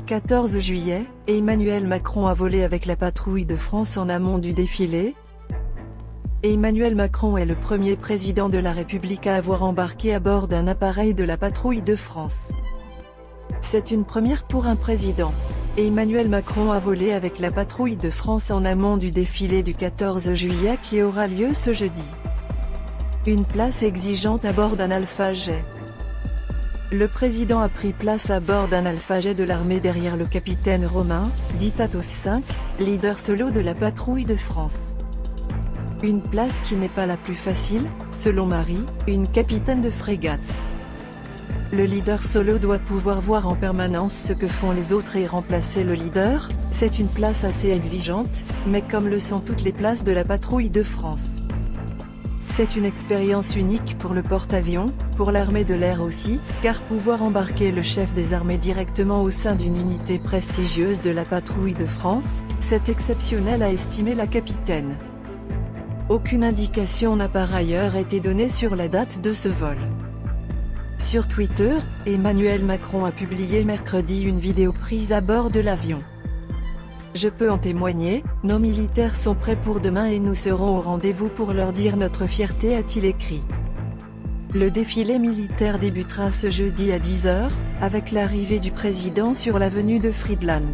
14 juillet, Emmanuel Macron a volé avec la patrouille de France en amont du défilé. Emmanuel Macron est le premier président de la République à avoir embarqué à bord d'un appareil de la patrouille de France. C'est une première pour un président. Emmanuel Macron a volé avec la patrouille de France en amont du défilé du 14 juillet qui aura lieu ce jeudi. Une place exigeante à bord d'un Alpha Jet. Le président a pris place à bord d'un Alpha Jet de l'armée derrière le capitaine Romain, dit Athos V, leader solo de la patrouille de France. Une place qui n'est pas la plus facile, selon Marie, une capitaine de frégate. Le leader solo doit pouvoir voir en permanence ce que font les autres et remplacer le leader, c'est une place assez exigeante, mais comme le sont toutes les places de la patrouille de France. C'est une expérience unique pour le porte-avions, pour l'armée de l'air aussi, car pouvoir embarquer le chef des armées directement au sein d'une unité prestigieuse de la patrouille de France, c'est exceptionnel, a estimé la capitaine. Aucune indication n'a par ailleurs été donnée sur la date de ce vol. Sur Twitter, Emmanuel Macron a publié mercredi une vidéo prise à bord de l'avion. Je peux en témoigner, nos militaires sont prêts pour demain et nous serons au rendez-vous pour leur dire notre fierté, a-t-il écrit. Le défilé militaire débutera ce jeudi à 10 h, avec l'arrivée du président sur l'avenue de Friedland.